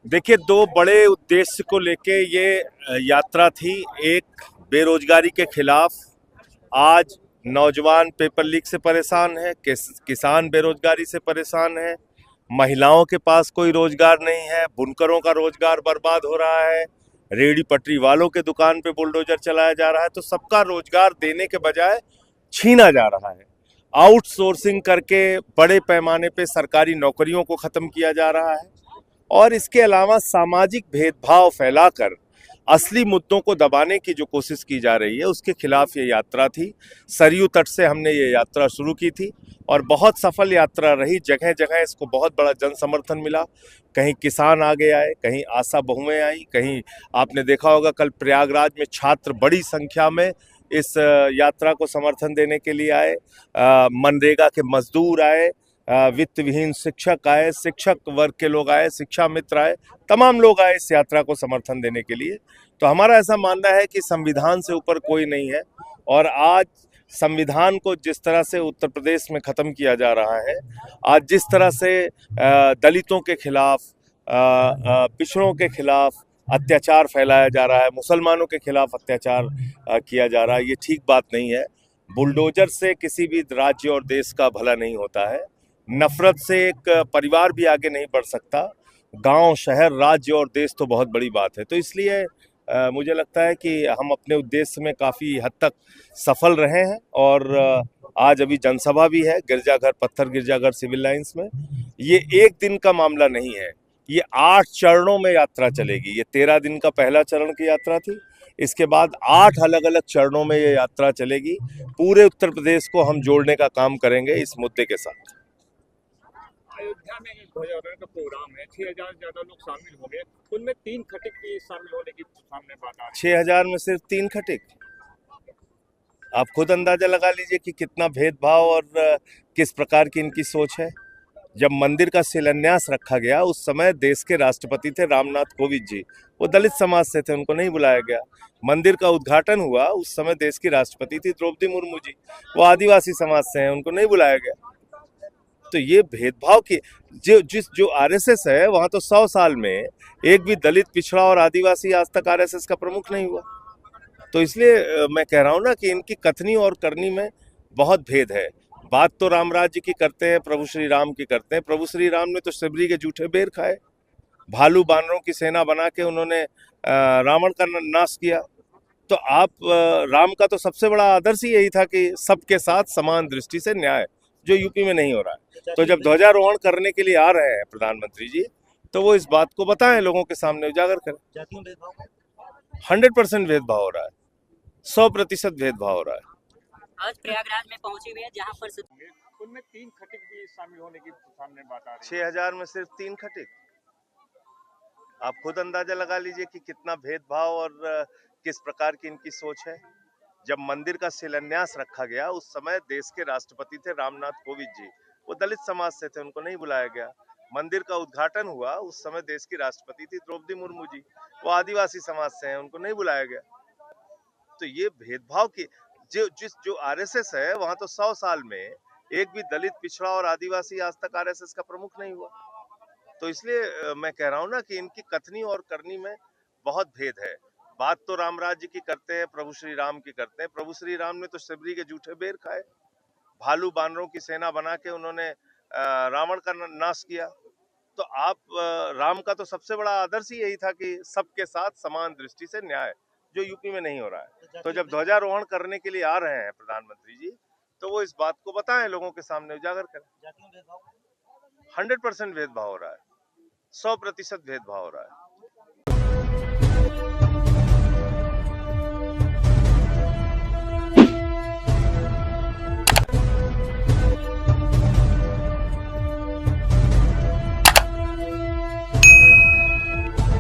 देखिए, दो बड़े उद्देश्य को लेके ये यात्रा थी। एक, बेरोजगारी के खिलाफ। आज नौजवान पेपर लीक से परेशान है, किसान बेरोजगारी से परेशान है, महिलाओं के पास कोई रोजगार नहीं है, बुनकरों का रोजगार बर्बाद हो रहा है, रेहड़ी पटरी वालों के दुकान पे बुलडोजर चलाया जा रहा है। तो सबका रोजगार देने के बजाय छीना जा रहा है। आउटसोर्सिंग करके बड़े पैमाने पे सरकारी नौकरियों को खत्म किया जा रहा है और इसके अलावा सामाजिक भेदभाव फैलाकर असली मुद्दों को दबाने की जो कोशिश की जा रही है, उसके खिलाफ ये यात्रा थी। सरयू तट से हमने ये यात्रा शुरू की थी और बहुत सफल यात्रा रही। जगह जगह इसको बहुत बड़ा जन समर्थन मिला। कहीं किसान आगे आए, कहीं आशा बहुएं आई, कहीं आपने देखा होगा कल प्रयागराज में छात्र बड़ी संख्या में इस यात्रा को समर्थन देने के लिए आए। मनरेगा के मजदूर आए, वित्त विहीन शिक्षक आए, शिक्षक वर्ग के लोग आए, शिक्षा मित्र आए, तमाम लोग आए इस यात्रा को समर्थन देने के लिए। तो हमारा ऐसा मानना है कि संविधान से ऊपर कोई नहीं है और आज संविधान को जिस तरह से उत्तर प्रदेश में खत्म किया जा रहा है, आज जिस तरह से दलितों के खिलाफ, पिछड़ों के खिलाफ अत्याचार फैलाया जा रहा है, मुसलमानों के खिलाफ अत्याचार किया जा रहा है, ये ठीक बात नहीं है। बुलडोजर से किसी भी राज्य और देश का भला नहीं होता है। नफरत से एक परिवार भी आगे नहीं बढ़ सकता। गांव, शहर, राज्य और देश तो बहुत बड़ी बात है। तो इसलिए मुझे लगता है कि हम अपने उद्देश्य में काफ़ी हद तक सफल रहे हैं और आज अभी जनसभा भी है गिरजाघर, पत्थर गिरजाघर सिविल लाइंस में। ये एक दिन का मामला नहीं है, ये 8 चरणों में यात्रा चलेगी। ये 13 दिन का पहला चरण की यात्रा थी, इसके बाद 8 अलग अलग चरणों में ये यात्रा चलेगी। पूरे उत्तर प्रदेश को हम जोड़ने का काम करेंगे इस मुद्दे के साथ। अयोध्या में एक ध्वजारोहण का प्रोग्राम है, 6,000 से ज्यादा लोग शामिल हो गए, उनमें 3 खटिक की शामिल होने की सामने बात आ रही है। 6,000 में सिर्फ 3 खटिक? आप खुद अंदाजा लगा लीजिए कि कितना भेदभाव और किस प्रकार की इनकी सोच है। जब मंदिर का शिलान्यास रखा गया, उस समय देश के राष्ट्रपति थे रामनाथ कोविंद जी, वो दलित समाज से थे, उनको नहीं बुलाया गया। मंदिर का उद्घाटन हुआ, उस समय देश की राष्ट्रपति थी द्रौपदी मुर्मू जी, वो आदिवासी समाज से हैं, उनको नहीं बुलाया गया। तो ये भेदभाव की जो आरएसएस है, वहां तो 100 साल में एक भी दलित, पिछड़ा और आदिवासी आज तक आरएसएस का प्रमुख नहीं हुआ। तो इसलिए मैं कह रहा हूं ना कि इनकी कथनी और करनी में बहुत भेद है। बात तो राम राज्य की करते हैं, प्रभु श्री राम की करते हैं। प्रभु श्री राम ने तो शबरी के जूठे बेर खाए, भालू बानरों की सेना बना के उन्होंने रावण का नाश किया। तो आप राम का तो सबसे बड़ा आदर्श ही यही था कि सबके साथ समान दृष्टि से न्याय, जो यूपी में नहीं हो रहा है। तो जब ध्वजारोहण करने के लिए आ रहे हैं प्रधानमंत्री जी, तो वो इस बात को बताएं, लोगों के सामने उजागर करें। 100% भेदभाव हो रहा है, 100% भेदभाव हो रहा है। आज प्रयागराज में पहुंचे हुए हैं जहां पर उनमें 3 खटिक भी शामिल होने की सामने बात आ रही है। 6,000 में सिर्फ 3 खटिक? आप खुद अंदाजा लगा लीजिए कि कितना भेदभाव और किस प्रकार की इनकी सोच है। जब मंदिर का शिलान्यास रखा गया, उस समय देश के राष्ट्रपति थे रामनाथ कोविंद जी, वो दलित समाज से थे, उनको नहीं बुलाया गया। मंदिर का उद्घाटन हुआ, उस समय देश की राष्ट्रपति थी द्रौपदी मुर्मू जी, वो आदिवासी समाज से हैं, उनको नहीं बुलाया गया। तो ये भेदभाव की जो आरएसएस है, वहां तो 100 साल में एक भी दलित, पिछड़ा और आदिवासी आज तक आरएसएस का प्रमुख नहीं हुआ। तो इसलिए मैं कह रहा हूं ना कि इनकी कथनी और करनी में बहुत भेद है। बात तो राम राज्य की करते हैं, प्रभु श्री राम की करते हैं। प्रभु श्री राम ने तो शबरी के जूठे बेर खाए, भालू बानरों की सेना बना के उन्होंने रावण का नाश किया। तो आप राम का तो सबसे बड़ा आदर्श ही यही था कि सबके साथ समान दृष्टि से न्याय, जो यूपी में नहीं हो रहा है। तो जब ध्वजारोहण करने के लिए आ रहे हैं प्रधानमंत्री जी, तो वो इस बात को बताएं, लोगों के सामने उजागर करें। 100% भेदभाव हो रहा है, 100% भेदभाव हो रहा है।